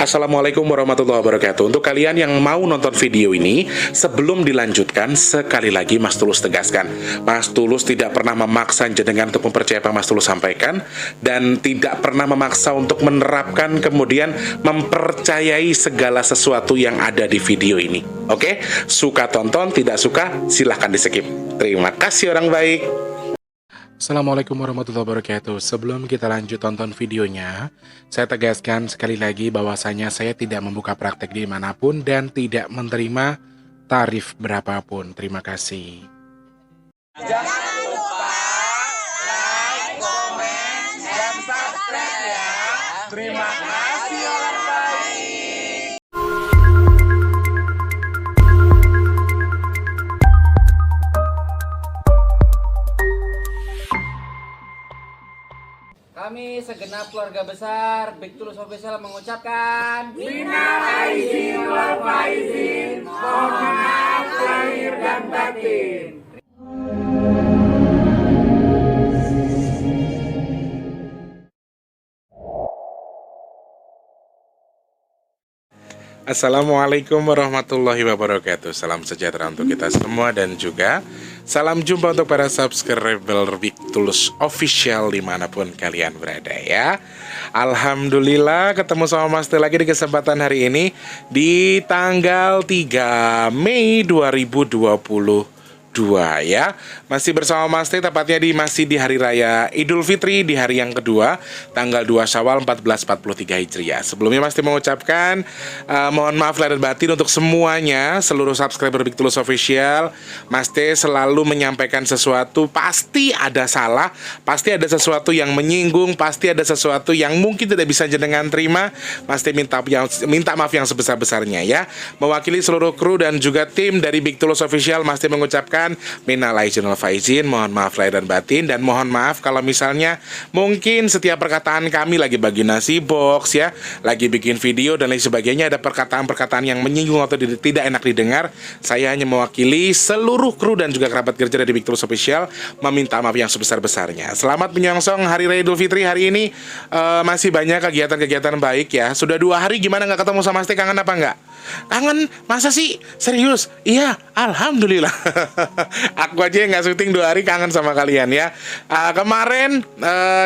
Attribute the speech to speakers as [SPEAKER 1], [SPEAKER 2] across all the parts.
[SPEAKER 1] Assalamualaikum warahmatullahi wabarakatuh. Untuk kalian yang mau nonton video ini, sebelum dilanjutkan, sekali lagi Mas Tulus tegaskan, Mas Tulus tidak pernah memaksa jenengan untuk mempercayai apa Mas Tulus sampaikan, dan tidak pernah memaksa untuk menerapkan kemudian mempercayai segala sesuatu yang ada di video ini. Oke? Suka tonton, tidak suka silahkan di skip. Terima kasih orang baik. Assalamualaikum warahmatullahi wabarakatuh. Sebelum kita lanjut tonton videonya, saya tegaskan sekali lagi bahwasanya saya tidak membuka praktek dimanapun dan tidak menerima tarif berapapun. Terima kasih.
[SPEAKER 2] Jangan lupa like, komen, dan subscribe ya. Terima kasih orang baik.
[SPEAKER 3] Kami segenap keluarga besar Big Tulus Official mengucapkan
[SPEAKER 2] Minal aidin wal faizin, mohon maaf lahir dan batin.
[SPEAKER 1] Assalamualaikum warahmatullahi wabarakatuh. Salam sejahtera untuk kita semua dan juga salam jumpa untuk para subscriber Big Tulus Official dimanapun kalian berada ya. Alhamdulillah ketemu sama Mas T lagi di kesempatan hari ini di tanggal 3 Mei 2022 ya. Masih bersama Mas T, tepatnya masih di hari raya Idul Fitri, di hari yang kedua, tanggal 2 Syawal 1443 Hijriah. Sebelumnya Mas T mengucapkan mohon maaf lahir dan batin untuk semuanya, seluruh subscriber Big Tulus Official. Mas T selalu menyampaikan sesuatu, pasti ada salah, pasti ada sesuatu yang menyinggung, pasti ada sesuatu yang mungkin tidak bisa jenengan terima. Mas T minta maaf yang sebesar-besarnya ya. Mewakili seluruh kru dan juga tim dari Big Tulus Official, Mas T mengucapkan minal aidin wal faizin, mohon maaf lahir dan batin, dan mohon maaf kalau misalnya mungkin setiap perkataan kami lagi bagi nasi box ya, lagi bikin video dan lain sebagainya, ada perkataan-perkataan yang menyinggung atau tidak enak didengar. Saya hanya mewakili seluruh kru dan juga kerabat kerja dari Big Tulus Official meminta maaf yang sebesar-besarnya. Selamat menyongsong Hari Raya Idul Fitri hari ini. Masih banyak kegiatan-kegiatan baik ya. Sudah 2 hari, gimana nggak ketemu sama Mas T, kangen apa nggak? Kangen? Masa sih? Serius? Iya, alhamdulillah. Aku aja yang nggak syuting 2 hari kangen sama kalian ya. Kemarin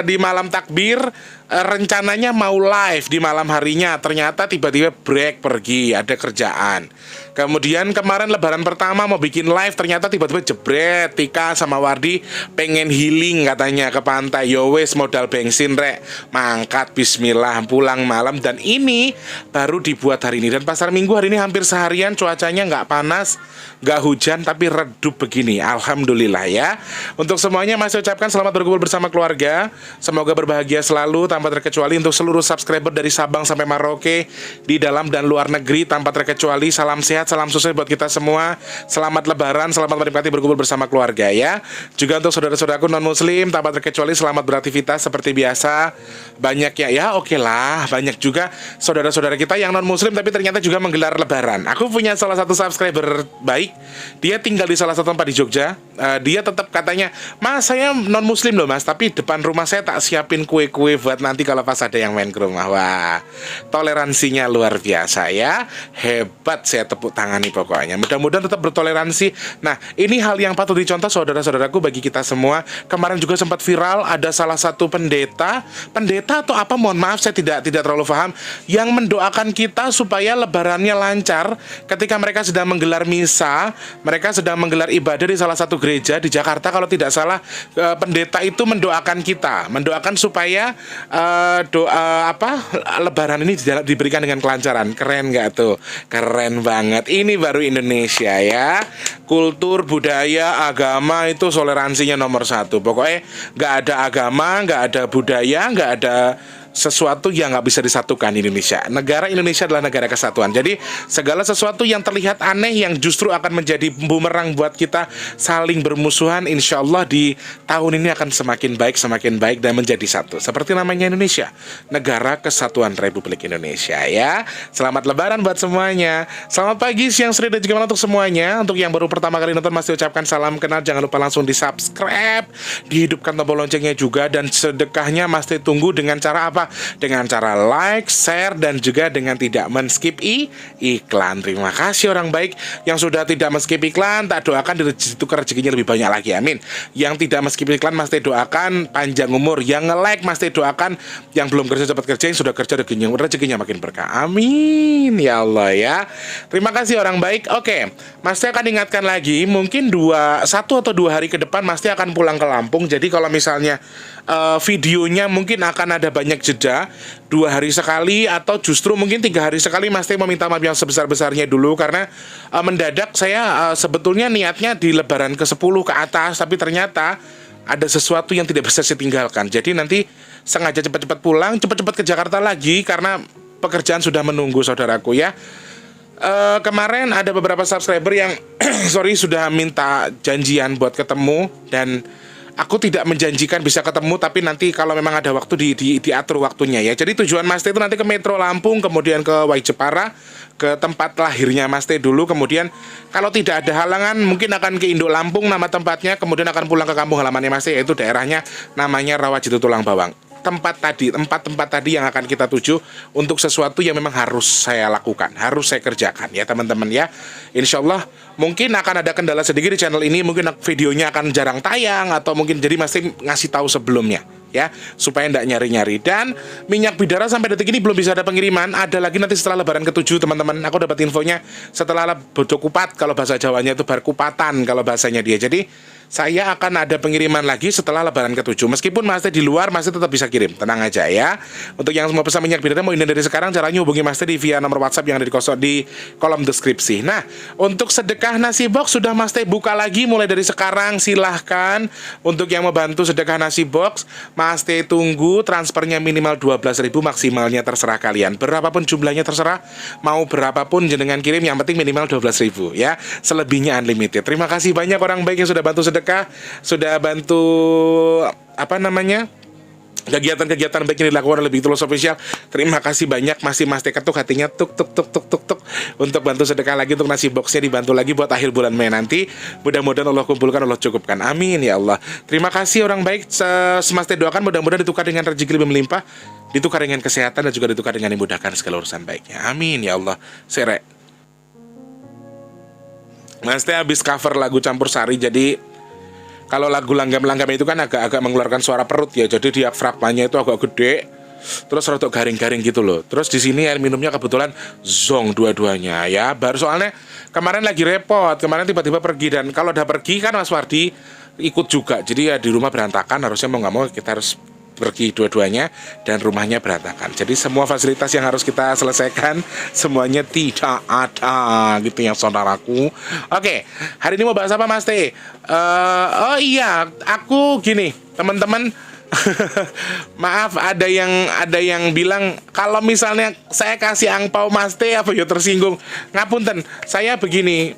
[SPEAKER 1] di malam takbir rencananya mau live di malam harinya, ternyata tiba-tiba break pergi, ada kerjaan. Kemudian kemarin lebaran pertama mau bikin live, ternyata tiba-tiba jebret, Tika sama Wardi pengen healing katanya ke pantai. Yowes modal bensin rek, mangkat bismillah, pulang malam. Dan ini baru dibuat hari ini. Dan pasar minggu hari ini hampir seharian cuacanya nggak panas, nggak hujan, tapi redup begini. Alhamdulillah ya. Untuk semuanya masih ucapkan selamat berkumpul bersama keluarga. Semoga berbahagia selalu tanpa terkecuali. Untuk seluruh subscriber dari Sabang sampai Merauke, di dalam dan luar negeri tanpa terkecuali, salam sehat, salam sukses buat kita semua. Selamat lebaran, selamat menikmati berkumpul bersama keluarga ya. Juga untuk saudara-saudaraku non muslim tanpa terkecuali, selamat beraktivitas seperti biasa. Banyak ya oke lah, banyak juga saudara-saudara kita yang non muslim tapi ternyata juga menggelar lebaran. Aku punya salah satu subscriber baik, dia tinggal di salah satu tempat di Jogja. Dia tetap katanya, Mas saya non muslim loh Mas, tapi depan rumah saya tak siapin kue-kue buat nanti kalau pas ada yang main ke rumah. Wah, toleransinya luar biasa ya. Hebat, saya tepuk tangani pokoknya. Mudah-mudahan tetap bertoleransi. Nah, ini hal yang patut dicontoh saudara-saudaraku bagi kita semua. Kemarin juga sempat viral, ada salah satu pendeta atau apa, mohon maaf saya tidak terlalu paham, yang mendoakan kita supaya lebarannya lancar ketika mereka sedang menggelar misa, mereka sedang menggelar ibadah di salah satu gereja di Jakarta kalau tidak salah. Pendeta itu mendoakan kita, mendoakan supaya lebaran ini diberikan dengan kelancaran. Keren nggak tuh? Keren banget. Ini baru Indonesia ya. Kultur, budaya, agama itu toleransinya nomor 1. Pokoknya nggak ada agama, nggak ada budaya, nggak ada sesuatu yang nggak bisa disatukan di Indonesia. Negara Indonesia adalah negara kesatuan. Jadi segala sesuatu yang terlihat aneh yang justru akan menjadi bumerang buat kita saling bermusuhan, insya Allah di tahun ini akan semakin baik dan menjadi satu. Seperti namanya Indonesia, Negara Kesatuan Republik Indonesia ya. Selamat Lebaran buat semuanya. Selamat pagi, siang, sore, dan juga malam untuk semuanya. Untuk yang baru pertama kali nonton, masih ucapkan salam kenal. Jangan lupa langsung di subscribe, dihidupkan tombol loncengnya juga, dan sedekahnya masih tunggu dengan cara apa? apa? Dengan cara like, share, dan juga dengan tidak men-skip iklan. Terima kasih orang baik yang sudah tidak men-skip iklan, tak doakan ditukar rezekinya lebih banyak lagi, amin. Yang tidak men-skip iklan, Mas Teh doakan panjang umur. Yang nge-like, Mas Teh doakan yang belum kerja cepat kerja, yang sudah kerja rezekinya makin berkah, amin ya Allah ya. Terima kasih orang baik. Oke, Mas Teh akan ingatkan lagi, mungkin 1 atau 2 hari ke depan Mas Teh akan pulang ke Lampung. Jadi kalau misalnya videonya mungkin akan ada banyak jeda, 2 hari sekali atau justru mungkin 3 hari sekali, Mas Teh meminta maaf yang sebesar-besarnya dulu karena mendadak saya sebetulnya niatnya di lebaran ke-10 ke atas, tapi ternyata ada sesuatu yang tidak bisa saya tinggalkan. Jadi nanti sengaja cepat-cepat pulang, cepat-cepat ke Jakarta lagi karena pekerjaan sudah menunggu, saudaraku ya. Kemarin ada beberapa subscriber yang sudah minta janjian buat ketemu, dan aku tidak menjanjikan bisa ketemu, tapi nanti kalau memang ada waktu diatur waktunya ya. Jadi tujuan Mas Teh itu nanti ke Metro Lampung, kemudian ke Waijepara, ke tempat lahirnya Mas Teh dulu, kemudian kalau tidak ada halangan mungkin akan ke Induk Lampung nama tempatnya, kemudian akan pulang ke kampung halamannya Mas Teh, yaitu daerahnya namanya Rawajitu Tulang Bawang. Tempat tadi yang akan kita tuju untuk sesuatu yang memang harus saya lakukan, harus saya kerjakan ya teman-teman ya. Insya Allah mungkin akan ada kendala sedikit di channel ini, mungkin videonya akan jarang tayang atau mungkin jadi masih ngasih tahu sebelumnya ya, supaya tidak nyari-nyari. Dan minyak bidara sampai detik ini belum bisa ada pengiriman, ada lagi nanti setelah lebaran ke-7 teman-teman. Aku dapat infonya setelah bodo kupat, kalau bahasa Jawanya itu barkupatan kalau bahasanya dia. Jadi saya akan ada pengiriman lagi setelah lebaran ke-7. Meskipun Mas Teh di luar, Mas Teh tetap bisa kirim, tenang aja ya. Untuk yang semua pesan minyak bidara mau ini dari sekarang, caranya hubungi Mas Teh via nomor WhatsApp yang ada di kolom deskripsi. Nah, untuk sedekah nasi box sudah Mas Teh buka lagi mulai dari sekarang, silahkan. Untuk yang mau bantu sedekah nasi box, Mas Teh tunggu transfernya minimal 12.000, maksimalnya terserah kalian. Berapapun jumlahnya terserah, mau berapapun jenengan kirim, yang penting minimal 12.000 ya. Selebihnya unlimited. Terima kasih banyak orang baik yang sudah bantu sedekah, sudah bantu kegiatan-kegiatan baik yang dilakukan oleh Big Tulus Official. Terima kasih banyak, masih Mas Teh ketuk hatinya tuk untuk bantu sedekah lagi, untuk nasi boxnya dibantu lagi buat akhir bulan Mei nanti. Mudah-mudahan Allah kumpulkan, Allah cukupkan, amin ya Allah. Terima kasih orang baik. Mas Teh doakan mudah-mudahan ditukar dengan rezeki lebih melimpah, ditukar dengan kesehatan, dan juga ditukar dengan dimudahkan segala urusan baiknya, amin ya Allah. Sere Mas Teh habis cover lagu Campur Sari, jadi kalau lagu langgam-langgam itu kan agak-agak mengeluarkan suara perut ya, jadi diafragmanya itu agak gede, terus rotok garing-garing gitu loh. Terus di sini air minumnya kebetulan zong dua-duanya ya. Baru soalnya kemarin lagi repot, kemarin tiba-tiba pergi, dan kalau udah pergi kan Mas Wardi ikut juga, jadi ya di rumah berantakan. Harusnya mau nggak mau kita harus pergi dua-duanya, dan rumahnya berantakan. Jadi semua fasilitas yang harus kita selesaikan semuanya tidak ada gitu ya saudaraku. Oke, hari ini mau bahas apa Mas Teh? Oh iya, aku gini teman-teman. Maaf, ada yang bilang kalau misalnya saya kasih angpau Mas Teh apa ya tersinggung. Ngapunten, saya begini,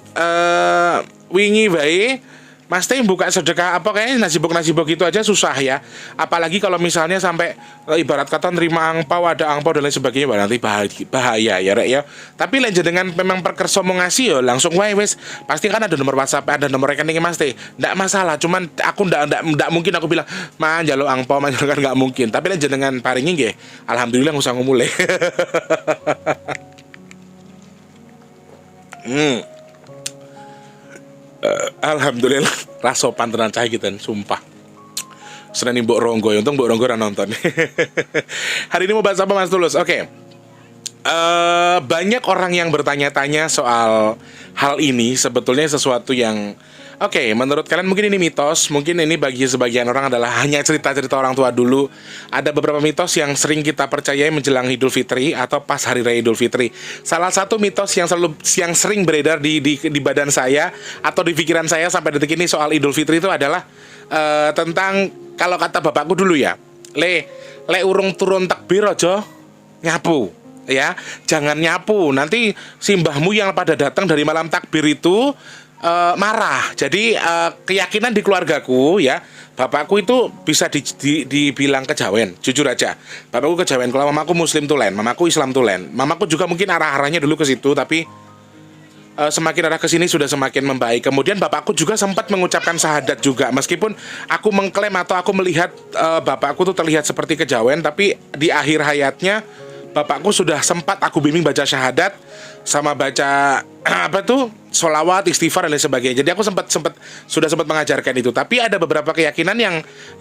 [SPEAKER 1] wingi bae Mas Teh buka sedekah apa kayaknya nasi bok itu aja susah ya. Apalagi kalau misalnya sampai ibarat kata nerima angpau, ada angpau dan lain sebagainya, nanti bahaya ya rek ya. Tapi lain dengan memang perkerso mau ngasih ya langsung wae wes. Pasti kan ada nomor WhatsApp, ada nomor rekeningnya Mas Teh. Ndak masalah, cuman aku ndak mungkin aku bilang, "Man njaluk angpau, man kan nggak mungkin." Tapi lain dengan paringi nggih. Alhamdulillah nggak usah ngomule. Alhamdulillah rasopan tenan cah gitu, sumpah. Seneng Mbok Ronggo, untung Mbok Ronggo ora nonton. Hari ini mau bahas apa Mas Tulus? Oke. Banyak orang yang bertanya-tanya soal hal ini, sebetulnya sesuatu yang menurut kalian mungkin ini mitos, mungkin ini bagi sebagian orang adalah hanya cerita-cerita orang tua dulu. Ada beberapa mitos yang sering kita percayai menjelang Idul Fitri atau pas hari raya Idul Fitri. Salah satu mitos yang sering beredar di badan saya atau di pikiran saya sampai detik ini soal Idul Fitri itu adalah tentang, kalau kata bapakku dulu ya, le urung turun takbir aja nyapu. Ya, jangan nyapu, nanti simbahmu yang pada datang dari malam takbir itu marah. Jadi keyakinan di keluargaku ya, bapakku itu bisa dibilang kejawen, jujur aja. Bapakku kejawen, kalau mamaku muslim tulen, mamaku Islam tulen. Mamaku juga mungkin arah-arahnya dulu ke situ, tapi semakin arah ke sini sudah semakin membaik. Kemudian bapakku juga sempat mengucapkan syahadat juga, meskipun aku mengklaim atau aku melihat bapakku tuh terlihat seperti kejawen, tapi di akhir hayatnya bapakku sudah sempat aku bimbing baca syahadat sama baca apa tuh sholawat, istighfar dan lain sebagainya. Jadi aku sudah sempat mengajarkan itu. Tapi ada beberapa keyakinan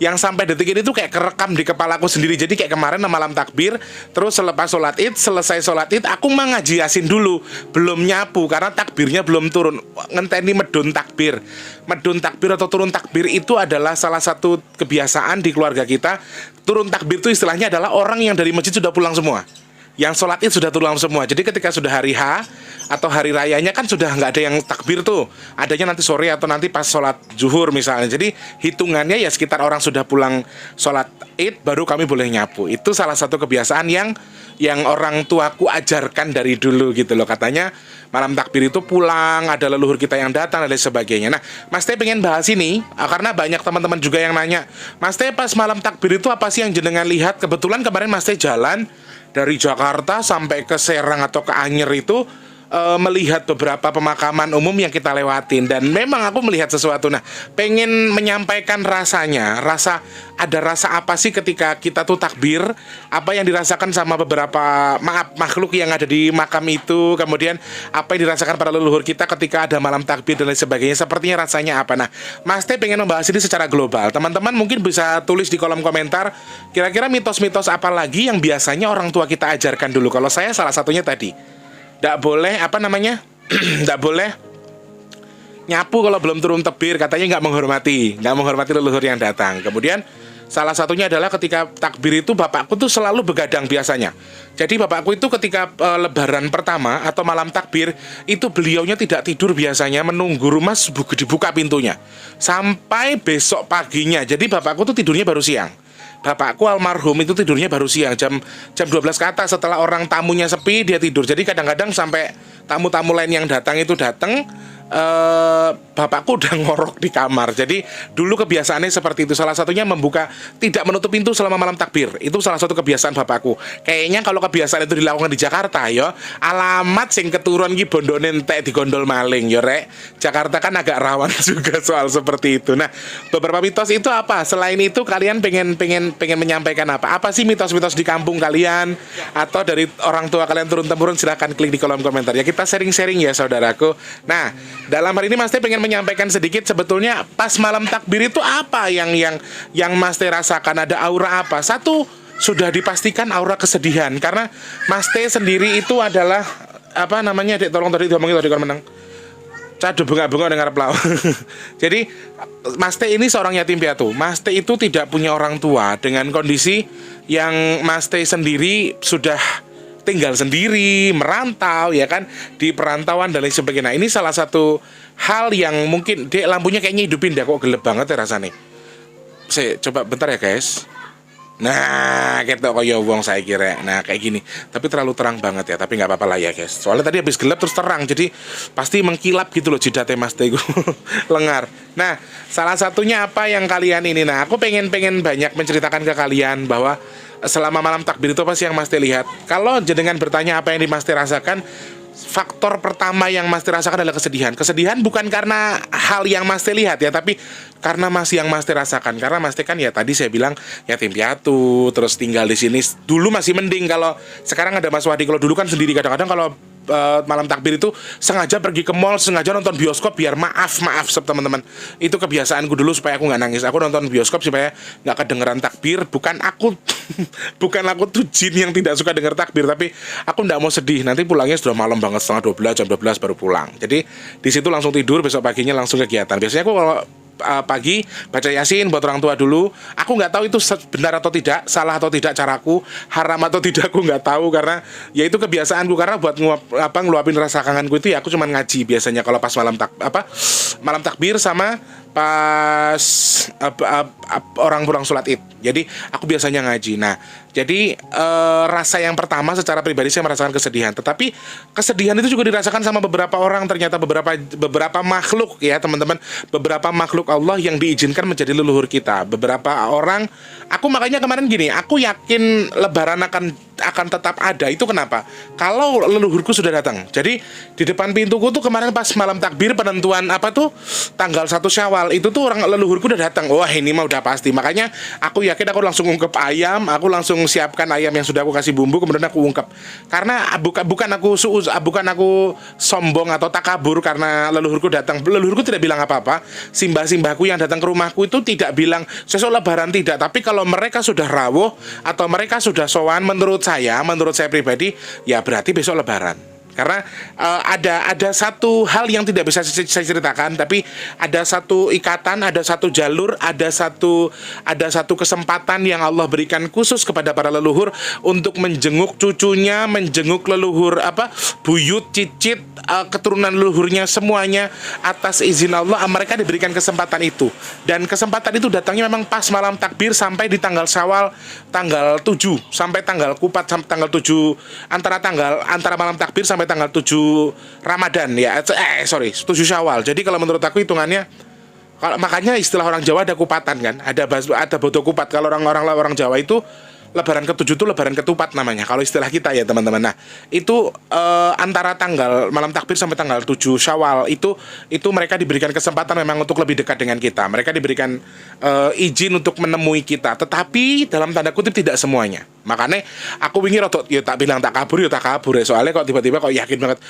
[SPEAKER 1] yang sampai detik ini tuh kayak kerekam di kepalaku sendiri. Jadi kayak kemarin malam takbir, terus selepas sholat id, selesai sholat id, aku mengaji yasin dulu, belum nyapu karena takbirnya belum turun. Ngenteni medun takbir. Medun takbir atau turun takbir itu adalah salah satu kebiasaan di keluarga kita. Turun takbir itu istilahnya adalah orang yang dari masjid sudah pulang semua, yang sholat id sudah pulang semua. Jadi ketika sudah hari H atau hari rayanya kan sudah nggak ada yang takbir tuh, adanya nanti sore atau nanti pas sholat zuhur misalnya. Jadi hitungannya ya sekitar orang sudah pulang sholat id baru kami boleh nyapu. Itu salah satu kebiasaan yang orang tuaku ajarkan dari dulu gitu loh. Katanya malam takbir itu pulang, ada leluhur kita yang datang dan lain sebagainya. Nah, Mas Teh pengen bahas ini karena banyak teman-teman juga yang nanya, Mas Teh pas malam takbir itu apa sih yang jenengan lihat? Kebetulan kemarin Mas Teh jalan dari Jakarta sampai ke Serang atau ke Anyer itu melihat beberapa pemakaman umum yang kita lewatin, dan memang aku melihat sesuatu. Nah, pengen menyampaikan ada rasa apa sih ketika kita tuh takbir, apa yang dirasakan sama beberapa makhluk yang ada di makam itu, kemudian apa yang dirasakan para leluhur kita ketika ada malam takbir dan lain sebagainya, sepertinya rasanya apa. Nah, Mas Teh pengen membahas ini secara global. Teman-teman mungkin bisa tulis di kolom komentar kira-kira mitos-mitos apa lagi yang biasanya orang tua kita ajarkan dulu. Kalau saya salah satunya tadi, nggak boleh nggak boleh nyapu kalau belum turun tebir, katanya nggak menghormati leluhur yang datang. Kemudian salah satunya adalah ketika takbir itu bapakku tuh selalu begadang biasanya. Jadi bapakku itu ketika lebaran pertama atau malam takbir itu beliaunya tidak tidur biasanya, menunggu rumah dibuka pintunya sampai besok paginya. Jadi bapakku tuh tidurnya baru siang. Bapakku almarhum itu tidurnya baru siang, jam 12 ke atas, setelah orang tamunya sepi dia tidur. Jadi kadang-kadang sampai tamu-tamu lain yang datang itu datang, bapakku udah ngorok di kamar. Jadi dulu kebiasaannya seperti itu. Salah satunya tidak menutup pintu selama malam takbir. Itu salah satu kebiasaan bapakku. Kayaknya kalau kebiasaan itu dilakukan di Jakarta yo, alamat sing keturun ki bondone entek digondol maling yo rek. Jakarta kan agak rawan juga soal seperti itu. Nah, beberapa mitos itu apa? Selain itu kalian pengen menyampaikan apa? Apa sih mitos-mitos di kampung kalian atau dari orang tua kalian turun temurun? Silahkan klik di kolom komentar ya. Kita sharing-sharing ya saudaraku. Nah, dalam hari ini Mas Teh pengen menyampaikan sedikit sebetulnya pas malam takbir itu apa yang Mas Teh rasakan, ada aura apa? Satu, sudah dipastikan aura kesedihan karena Mas Teh sendiri itu adalah apa namanya, Dek, tolong tadi diomongin tadi kon menang. Cadu bunga-bunga dengar pelau. Jadi Mas Teh ini seorang yatim piatu. Mas Teh itu tidak punya orang tua, dengan kondisi yang Mas Teh sendiri sudah tinggal sendiri, merantau ya kan, di perantauan dan lain sebagainya. Nah, ini salah satu hal yang mungkin Dek, lampunya kayaknya hidupin deh, kok gelap banget ya rasanya. Saya coba bentar ya guys. Nah, kita kaya wong saya kira. Nah, kayak gini. Tapi terlalu terang banget ya, tapi nggak apa-apa lah ya guys. Soalnya tadi habis gelap terus terang, jadi pasti mengkilap gitu loh jidatnya Mas Teh lengar. Nah, salah satunya apa yang kalian ini. Nah, aku pengen banyak menceritakan ke kalian bahwa selama malam takbir itu apa sih yang Mas Teh lihat? Kalau jenengan bertanya apa yang Mas Teh rasakan, faktor pertama yang Mas Teh rasakan adalah kesedihan. Kesedihan bukan karena hal yang Mas Teh lihat ya, tapi karena masih yang Mas Teh rasakan. Karena Mas Teh kan ya tadi saya bilang yatim piatu, terus tinggal di sini. Dulu masih mending, kalau sekarang ada Mas Wadi. Kalau dulu kan sendiri, kadang-kadang kalau malam takbir itu sengaja pergi ke mall, sengaja nonton bioskop biar maaf teman-teman. Itu kebiasaanku dulu supaya aku nggak nangis. Aku nonton bioskop supaya nggak kedengeran takbir. Bukan aku tuh jin yang tidak suka dengar takbir, tapi aku nggak mau sedih. Nanti pulangnya sudah malam banget, setengah 12, jam 12 baru pulang. Jadi di situ langsung tidur, besok paginya langsung kegiatan. Biasanya aku kalau pagi baca yasin buat orang tua dulu. Aku nggak tahu itu benar atau tidak, salah atau tidak caraku, haram atau tidak aku nggak tahu, karena ya itu kebiasaanku. Karena buat ngeluapin rasa kangenku itu ya aku cuma ngaji biasanya kalau pas malam takbir sama pas orang pulang sholat id. Jadi aku biasanya ngaji. Nah, Jadi rasa yang pertama secara pribadi saya merasakan kesedihan, tetapi kesedihan itu juga dirasakan sama beberapa orang. Ternyata beberapa makhluk ya teman-teman, beberapa makhluk Allah yang diizinkan menjadi leluhur kita. Beberapa orang, aku makanya kemarin gini, aku yakin Lebaran akan tetap ada. Itu kenapa? Kalau leluhurku sudah datang. Jadi di depan pintuku tuh kemarin pas malam takbir penentuan apa tuh tanggal 1 Syawal itu tuh orang leluhurku udah datang. Wah, ini mah udah pasti. Makanya aku yakin aku langsung ungkep ayam, aku langsung siapkan ayam yang sudah aku kasih bumbu, kemudian aku ungkep. Karena bukan aku sombong atau takabur karena leluhurku datang. Leluhurku tidak bilang apa-apa. Simbah-simbahku yang datang ke rumahku itu tidak bilang sesok Lebaran, tidak. Tapi kalau mereka sudah rawuh atau mereka sudah sowan, menurut saya pribadi, ya berarti besok Lebaran. Karena ada satu hal yang tidak bisa saya ceritakan, tapi ada satu ikatan, ada satu jalur, ada satu kesempatan yang Allah berikan khusus kepada para leluhur untuk menjenguk cucunya, menjenguk leluhur buyut, cicit, keturunan leluhurnya semuanya atas izin Allah. Mereka diberikan kesempatan itu, dan kesempatan itu datangnya memang pas malam takbir sampai di tanggal Syawal tanggal 7 sampai tanggal Kupat sampai tanggal 7, antara malam takbir sampai tanggal 7 Ramadan ya. 7 Syawal. Jadi kalau menurut aku hitungannya, makanya istilah orang Jawa ada kupatan kan, ada bodo kupat. Kalau orang Jawa itu Lebaran ke-7 itu Lebaran ketupat namanya, kalau istilah kita ya teman-teman. Nah, itu antara tanggal malam takbir sampai tanggal 7 Syawal itu mereka diberikan kesempatan memang untuk lebih dekat dengan kita. Mereka diberikan izin untuk menemui kita, tetapi dalam tanda kutip tidak semuanya. Makanya aku wingi rotok ya tak bilang tak kabur ya. Soalnya kok tiba-tiba kok yakin banget,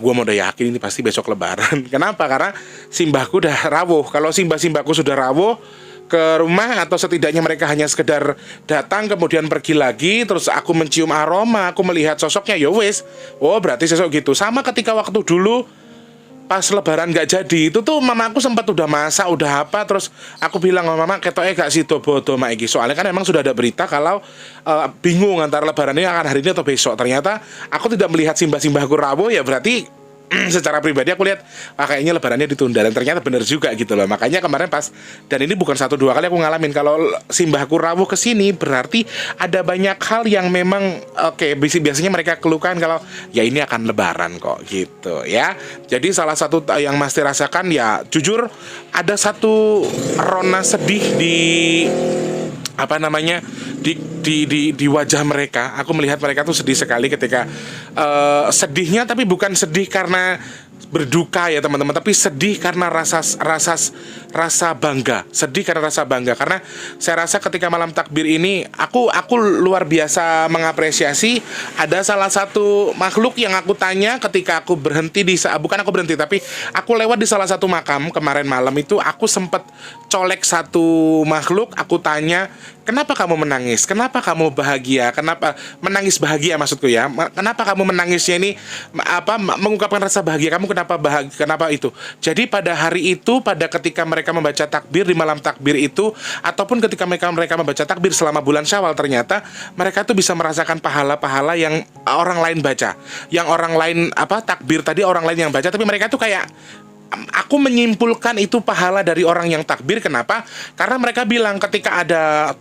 [SPEAKER 1] gua mau udah yakin ini pasti besok Lebaran. Kenapa? Karena simbahku udah rawuh. Kalau simbahku sudah rawuh ke rumah, atau setidaknya mereka hanya sekedar datang kemudian pergi lagi, terus aku mencium aroma, aku melihat sosoknya, ya wes, oh berarti sosok gitu. Sama ketika waktu dulu pas Lebaran nggak jadi, itu tuh mamaku sempat udah masak, udah apa, terus aku bilang sama mama, ketoknya gak sih bodo mak iki, soalnya kan memang sudah ada berita kalau bingung antara Lebaran ini akan hari ini atau besok. Ternyata aku tidak melihat simbah-simbahku rawuh, ya berarti secara pribadi aku lihat kayaknya Lebarannya ditunda, dan ternyata benar juga gitu loh. Makanya kemarin pas, dan ini bukan 1-2 kali aku ngalamin, kalau simbahku rawuh kesini berarti ada banyak hal yang memang biasanya mereka keluhkan kalau ya ini akan Lebaran kok gitu ya. Jadi salah satu yang Mas rasakan ya jujur ada satu rona sedih di di wajah mereka. Aku melihat mereka tuh sedih sekali ketika sedihnya, tapi bukan sedih karena berduka ya teman-teman, tapi sedih karena rasa bangga. Sedih karena rasa bangga, karena saya rasa ketika malam takbir ini aku luar biasa mengapresiasi. Ada salah satu makhluk yang aku tanya ketika aku berhenti bukan aku berhenti, tapi aku lewat di salah satu makam kemarin malam itu. Aku sempat colek satu makhluk, aku tanya, kenapa kamu menangis? Kenapa kamu bahagia? Kenapa menangis bahagia maksudku ya? Kenapa kamu menangisnya ini mengungkapkan rasa bahagia kamu? Kenapa bahagia? Kenapa itu? Jadi pada hari itu, pada ketika mereka membaca takbir di malam takbir itu, ataupun ketika mereka membaca takbir selama bulan Syawal, ternyata mereka tuh bisa merasakan pahala-pahala yang orang lain baca. Yang orang lain takbir tadi orang lain yang baca, tapi mereka tuh kayak, aku menyimpulkan itu pahala dari orang yang takbir. Kenapa? Karena mereka bilang ketika ada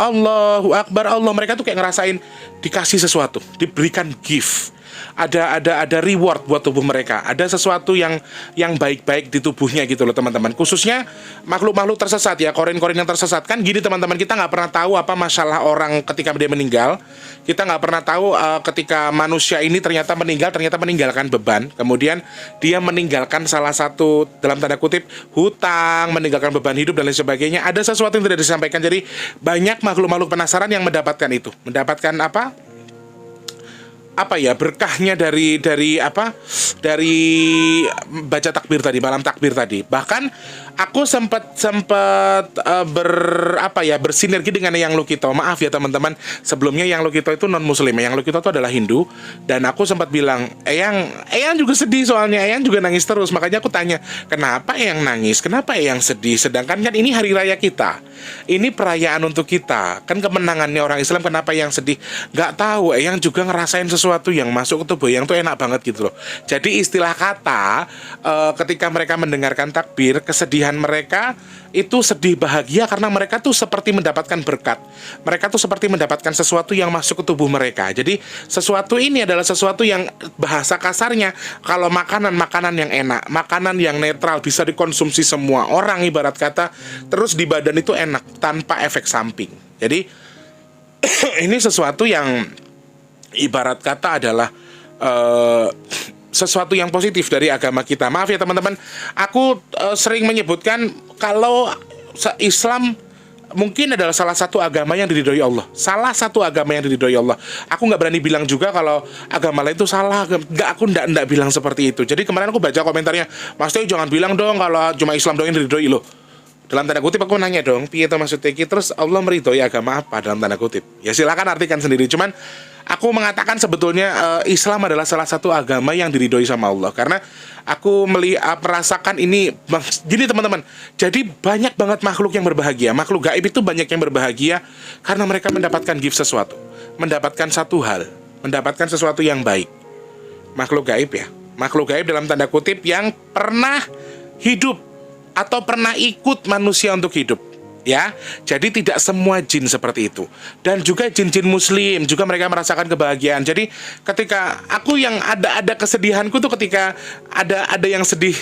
[SPEAKER 1] Allahu Akbar Allah, mereka tuh kayak ngerasain dikasih sesuatu, diberikan gift. Ada reward buat tubuh mereka. Ada sesuatu yang baik-baik di tubuhnya gitu loh teman-teman. Khususnya makhluk-makhluk tersesat ya, korin-korin yang tersesat. Kan gini teman-teman, kita nggak pernah tahu apa masalah orang ketika dia meninggal. Kita nggak pernah tahu ketika manusia ini ternyata meninggalkan beban. Kemudian dia meninggalkan salah satu, dalam tanda kutip, hutang, meninggalkan beban hidup dan lain sebagainya. Ada sesuatu yang tidak disampaikan. Jadi banyak makhluk-makhluk penasaran yang mendapatkan itu. Mendapatkan berkahnya dari baca takbir tadi, malam takbir tadi. Bahkan aku sempat bersinergi dengan Eyang Lukito. Maaf ya teman-teman, sebelumnya Eyang Lukito itu non muslim. Eyang Lukito itu adalah Hindu, dan aku sempat bilang, Eyang juga sedih, soalnya Eyang juga nangis terus. Makanya aku tanya, kenapa Eyang nangis, kenapa Eyang sedih, sedangkan kan ini hari raya kita, ini perayaan untuk kita, kan kemenangannya orang Islam, kenapa Eyang sedih? Gak tahu, Eyang juga ngerasain sesuatu yang masuk ke tubuh Eyang tuh enak banget gitu loh. Jadi istilah kata ketika mereka mendengarkan takbir, kesedihan kesedihan mereka itu sedih bahagia karena mereka tuh seperti mendapatkan berkat. Mereka tuh seperti mendapatkan sesuatu yang masuk ke tubuh mereka. Jadi sesuatu ini adalah sesuatu yang bahasa kasarnya, kalau makanan yang enak, makanan yang netral, bisa dikonsumsi semua orang ibarat kata, terus di badan itu enak tanpa efek samping. Jadi ini sesuatu yang ibarat kata adalah sesuatu yang positif dari agama kita. Maaf ya teman-teman, aku sering menyebutkan kalau Islam mungkin adalah salah satu agama yang diridhoi Allah. Salah satu agama yang diridhoi Allah. Aku nggak berani bilang juga kalau agama lain itu salah. Aku nggak bilang seperti itu. Jadi kemarin aku baca komentarnya, Mas Teo jangan bilang dong kalau cuma Islam doang yang diridhoi loh. Dalam tanda kutip aku nanya dong, piye itu maksudnya? Terus Allah meridhoi agama apa dalam tanda kutip? Ya silakan artikan sendiri. Cuman aku mengatakan sebetulnya Islam adalah salah satu agama yang diridhoi sama Allah. Karena aku merasakan ini gini teman-teman. Jadi banyak banget makhluk yang berbahagia. Makhluk gaib itu banyak yang berbahagia karena mereka mendapatkan gift sesuatu, mendapatkan satu hal, mendapatkan sesuatu yang baik. Makhluk gaib ya, makhluk gaib dalam tanda kutip yang pernah hidup atau pernah ikut manusia untuk hidup, ya. Jadi tidak semua jin seperti itu. Dan juga jin-jin muslim juga mereka merasakan kebahagiaan. Jadi ketika aku yang ada kesedihanku tuh ketika ada yang sedih,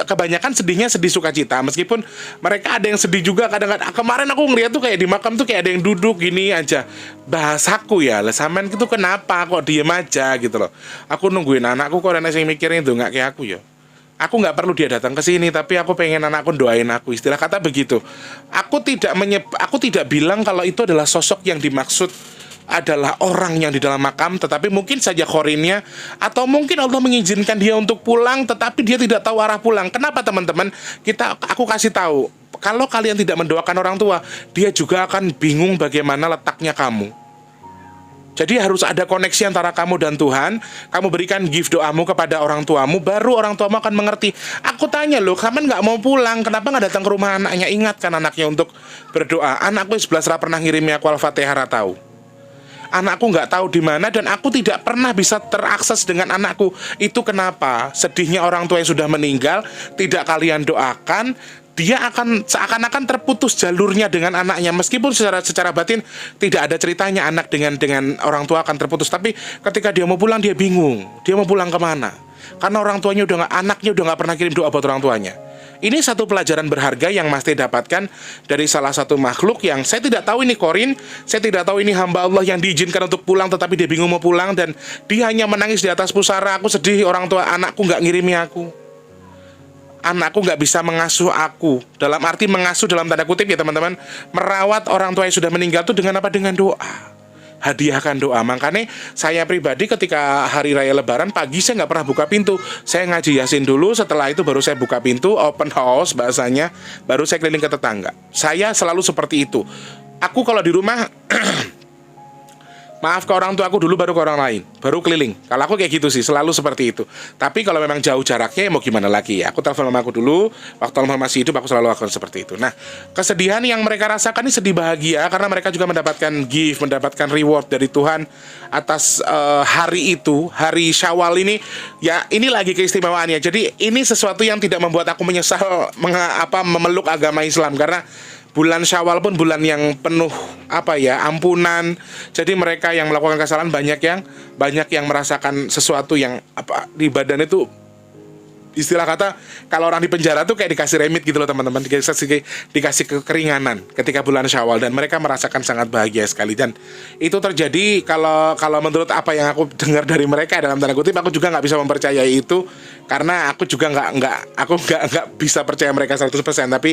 [SPEAKER 1] kebanyakan sedihnya sedih sukacita. Meskipun mereka ada yang sedih juga kadang-kadang. Kemarin aku ngeliat tuh kayak di makam tuh kayak ada yang duduk gini aja. Bahasaku ya, lah sampean itu kenapa kok diem aja gitu loh. Aku nungguin anakku kok ada yang mikirin itu nggak kayak aku ya. Aku nggak perlu dia datang ke sini, tapi aku pengen anakku doain aku, istilah kata begitu. Aku tidak bilang kalau itu adalah sosok yang dimaksud adalah orang yang di dalam makam, tetapi mungkin saja khorinnya, atau mungkin Allah mengizinkan dia untuk pulang, tetapi dia tidak tahu arah pulang. Kenapa teman-teman? Aku kasih tahu, kalau kalian tidak mendoakan orang tua, dia juga akan bingung bagaimana letaknya kamu. Jadi harus ada koneksi antara kamu dan Tuhan. Kamu berikan gift doamu kepada orang tuamu, baru orang tuamu akan mengerti. Aku tanya loh, kamu nggak mau pulang, kenapa nggak datang ke rumah anaknya? Ingatkan anaknya untuk berdoa. Anakku 11 pernah ngirimi aku Al-Fatihah tahu. Anakku nggak tahu di mana dan aku tidak pernah bisa terakses dengan anakku. Itu kenapa? Sedihnya orang tua yang sudah meninggal, tidak kalian doakan, dia akan seakan-akan terputus jalurnya dengan anaknya. Meskipun secara batin tidak ada ceritanya anak dengan orang tua akan terputus, tapi ketika dia mau pulang dia bingung, dia mau pulang kemana? Karena orang tuanya anaknya udah nggak pernah kirim doa buat orang tuanya. Ini satu pelajaran berharga yang Mas Teh dapatkan dari salah satu makhluk yang saya tidak tahu ini korin, saya tidak tahu ini hamba Allah yang diizinkan untuk pulang tetapi dia bingung mau pulang dan dia hanya menangis di atas pusara. Aku sedih, orang tua anakku nggak ngirimi aku. Anakku nggak bisa mengasuh aku. Dalam arti mengasuh dalam tanda kutip ya teman-teman. Merawat orang tua yang sudah meninggal itu dengan apa? Dengan doa. Hadiahkan doa. Makanya saya pribadi ketika hari raya lebaran pagi saya nggak pernah buka pintu. Saya ngaji yasin dulu, setelah itu baru saya buka pintu, open house bahasanya, baru saya keliling ke tetangga. Saya selalu seperti itu. Aku kalau di rumah maaf ke orang tua aku dulu, baru ke orang lain, baru keliling. Kalau aku kayak gitu sih, selalu seperti itu. Tapi kalau memang jauh jaraknya, mau gimana lagi ya. Aku telepon mama aku dulu, waktu mama masih hidup, aku selalu lakukan seperti itu. Nah, kesedihan yang mereka rasakan ini sedih bahagia, karena mereka juga mendapatkan gift, mendapatkan reward dari Tuhan atas hari itu, hari Syawal ini. Ya, ini lagi keistimewaannya. Jadi, ini sesuatu yang tidak membuat aku menyesal memeluk agama Islam, karena bulan Syawal pun bulan yang penuh ampunan. Jadi mereka yang melakukan kesalahan banyak yang merasakan sesuatu yang di badan itu, istilah kata kalau orang di penjara tuh kayak dikasih remit gitu loh teman-teman, dikasih kekeringanan ketika bulan Syawal dan mereka merasakan sangat bahagia sekali. Dan itu terjadi kalau menurut apa yang aku dengar dari mereka, dalam tanda kutip aku juga nggak bisa mempercayai itu karena aku juga nggak bisa percaya mereka 100%. Tapi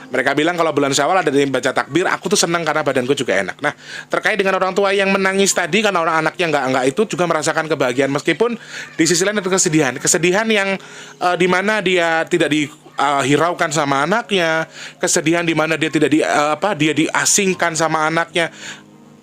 [SPEAKER 1] mereka bilang kalau bulan Syawal ada yang baca takbir, aku tuh senang karena badanku juga enak. Nah, terkait dengan orang tua yang menangis tadi karena orang anaknya nggak itu juga merasakan kebahagiaan, meskipun di sisi lain itu kesedihan yang dimana dia tidak dihiraukan sama anaknya, kesedihan dimana dia tidak dia diasingkan sama anaknya.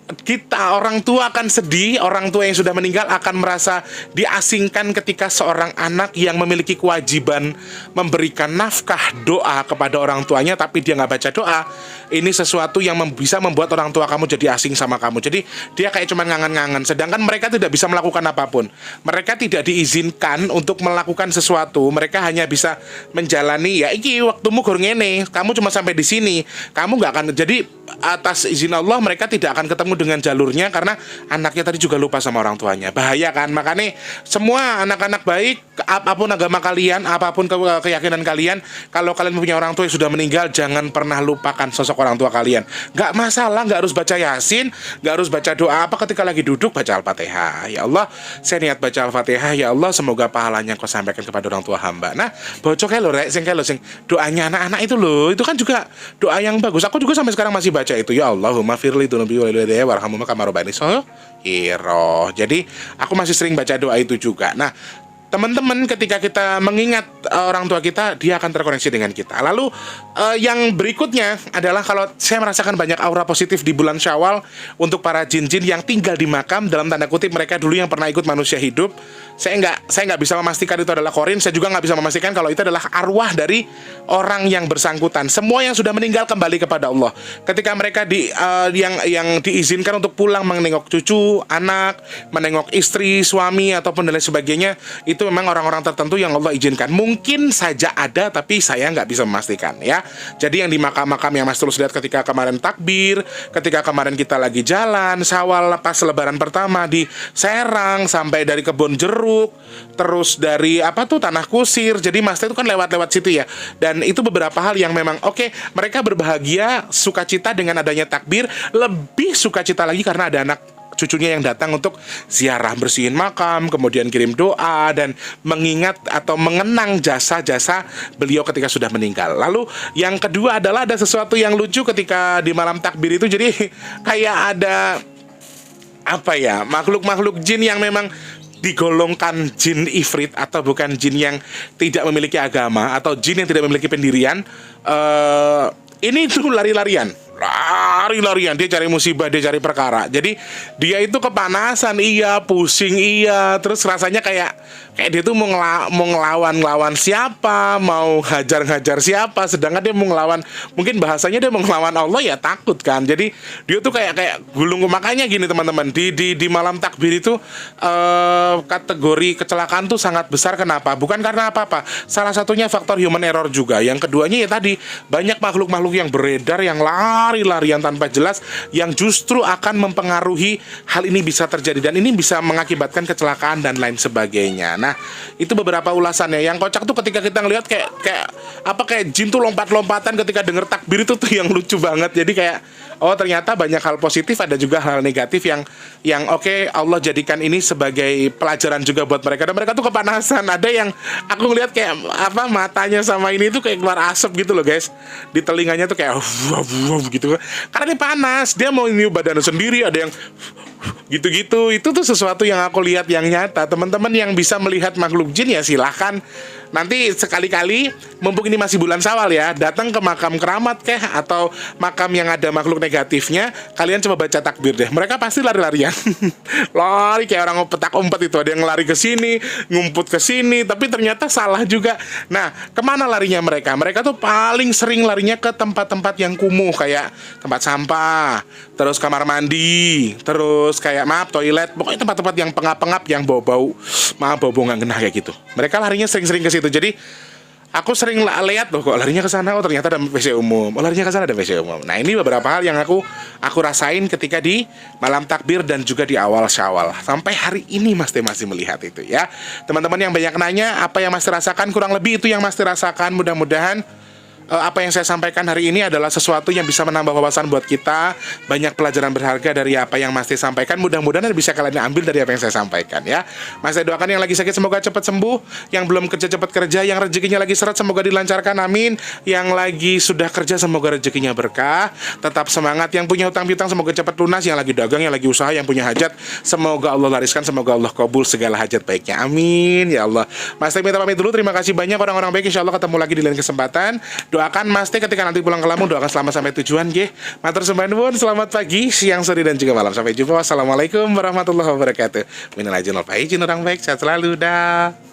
[SPEAKER 1] Kita orang tua akan sedih, orang tua yang sudah meninggal akan merasa diasingkan ketika seorang anak yang memiliki kewajiban memberikan nafkah doa kepada orang tuanya tapi dia nggak baca doa, ini sesuatu yang bisa membuat orang tua kamu jadi asing sama kamu. Jadi dia kayak cuma ngangen-ngangen, sedangkan mereka tidak bisa melakukan apapun. Mereka tidak diizinkan untuk melakukan sesuatu. Mereka hanya bisa menjalani, ya iki waktumu gur ngene, kamu cuma sampai di sini. Kamu nggak akan, jadi atas izin Allah mereka tidak akan ketemu dengan jalurnya karena anaknya tadi juga lupa sama orang tuanya. Bahaya kan? Makanya semua anak-anak baik, apapun agama kalian, apapun keyakinan kalian, kalau kalian punya orang tua yang sudah meninggal, jangan pernah lupakan sosok orang tua kalian. Nggak masalah, nggak harus baca Yasin, nggak harus baca doa apa ketika lagi duduk, baca Al-Fatihah. Ya Allah, saya niat baca Al-Fatihah, ya Allah semoga pahalanya kau sampaikan kepada orang tua hamba. Nah, bocok kayak lo rek, sing doanya anak-anak itu loh, itu kan juga doa yang bagus. Aku juga sampai sekarang masih baca itu. Ya Allahumma firli dunubi walidayya warhamhuma kama rabbayani shaghira. Jadi aku masih sering baca doa itu juga. Nah, teman-teman, ketika kita mengingat orang tua kita, dia akan terkoneksi dengan kita. Lalu yang berikutnya adalah kalau saya merasakan banyak aura positif di bulan Syawal untuk para jin-jin yang tinggal di makam, dalam tanda kutip mereka dulu yang pernah ikut manusia hidup. Saya nggak bisa memastikan itu adalah korin. Saya juga nggak bisa memastikan kalau itu adalah arwah dari orang yang bersangkutan. Semua yang sudah meninggal kembali kepada Allah. Ketika mereka yang diizinkan untuk pulang menengok cucu, anak, menengok istri, suami ataupun dan lain sebagainya, itu memang orang-orang tertentu yang Allah izinkan. Mungkin saja ada, tapi saya nggak bisa memastikan ya. Jadi yang di makam-makam yang Mas Tulus lihat ketika kemarin takbir, ketika kemarin kita lagi jalan Syawal pas lebaran pertama di Serang, sampai dari Kebon Jeruk, terus dari Tanah Kusir. Jadi Mas itu kan lewat-lewat situ ya. Dan itu beberapa hal yang memang oke, mereka berbahagia, sukacita dengan adanya takbir, lebih sukacita lagi karena ada anak cucunya yang datang untuk ziarah, bersihin makam, kemudian kirim doa dan mengingat atau mengenang jasa-jasa beliau ketika sudah meninggal. Lalu yang kedua adalah ada sesuatu yang lucu ketika di malam takbir itu. Jadi kayak ada makhluk-makhluk jin yang memang digolongkan jin ifrit atau bukan jin yang tidak memiliki agama atau jin yang tidak memiliki pendirian. Ini tuh lari-larian, dia cari musibah, dia cari perkara. Jadi dia itu kepanasan, iya, pusing, iya, terus rasanya kayak dia tuh mau ngelawan siapa, mau hajar siapa, sedangkan dia mau ngelawan, mungkin bahasanya dia mau ngelawan Allah, ya takut kan. Jadi dia tuh kayak gulung. Makanya gini teman-teman, di malam takbir itu kategori kecelakaan tuh sangat besar. Kenapa? Bukan karena apa-apa, salah satunya faktor human error juga. Yang keduanya ya tadi, banyak makhluk-makhluk yang beredar, yang lari-larian tanpa jelas, yang justru akan mempengaruhi hal ini bisa terjadi, dan ini bisa mengakibatkan kecelakaan dan lain sebagainya. Nah, itu beberapa ulasannya. Yang kocak tuh ketika kita ngelihat kayak jin tuh lompat-lompatan ketika denger takbir itu tuh yang lucu banget. Jadi kayak ternyata banyak hal positif, ada juga hal negatif yang oke, Allah jadikan ini sebagai pelajaran juga buat mereka. Dan mereka tuh kepanasan. Ada yang aku ngelihat kayak matanya sama ini tuh kayak keluar asap gitu loh guys. Di telinganya tuh kayak gitu. Karena ini panas, dia mau niup badan sendiri, ada yang gitu-gitu. Itu tuh sesuatu yang aku lihat yang nyata. Teman-teman yang bisa melihat makhluk jin ya silahkan nanti sekali-kali, mumpung ini masih bulan Syawal ya, datang ke makam keramat atau makam yang ada makhluk negatifnya, kalian coba baca takbir deh. Mereka pasti lari-larian. Lari kayak orang petak umpet itu, ada yang lari ke sini, ngumpet ke sini, tapi ternyata salah juga. Nah, kemana larinya mereka? Mereka tuh paling sering larinya ke tempat-tempat yang kumuh, kayak tempat sampah, terus kamar mandi, terus kayak toilet, pokoknya tempat-tempat yang pengap-pengap, yang bau-bau nggak genah kayak gitu. Mereka larinya sering-sering ke situ. Jadi aku sering lihat loh, kok larinya ke sana, ternyata ada WC umum. Larinya ke sana ada WC umum. Nah, ini beberapa hal yang aku rasain ketika di malam takbir dan juga di awal Syawal. Sampai hari ini Mas Teh masih melihat itu ya. Teman-teman yang banyak nanya apa yang Mas Teh rasakan, kurang lebih itu yang Mas Teh rasakan. Mudah-mudahan apa yang saya sampaikan hari ini adalah sesuatu yang bisa menambah wawasan buat kita. Banyak pelajaran berharga dari apa yang Mas Teh sampaikan. Mudah-mudahan bisa kalian ambil dari apa yang saya sampaikan ya. Mas Teh doakan yang lagi sakit semoga cepat sembuh, yang belum kerja cepat kerja, yang rezekinya lagi seret semoga dilancarkan, amin. Yang lagi sudah kerja semoga rezekinya berkah, tetap semangat. Yang punya hutang piutang semoga cepat lunas, yang lagi dagang, yang lagi usaha, yang punya hajat semoga Allah lariskan, semoga Allah kabul segala hajat baiknya, amin ya Allah. Mas Teh minta pamit dulu, terima kasih banyak orang-orang baik. Insya Allah ketemu lagi di lain kesempatan. Doakan Mas Teh ketika nanti pulang ke Lampung, doakan selamat sampai tujuan nggih. Matur sembah nuwun, selamat pagi, siang, sore dan juga malam. Sampai jumpa. Wassalamualaikum warahmatullahi wabarakatuh. Minal aidin wal faizin, orang baik, sehat selalu dah.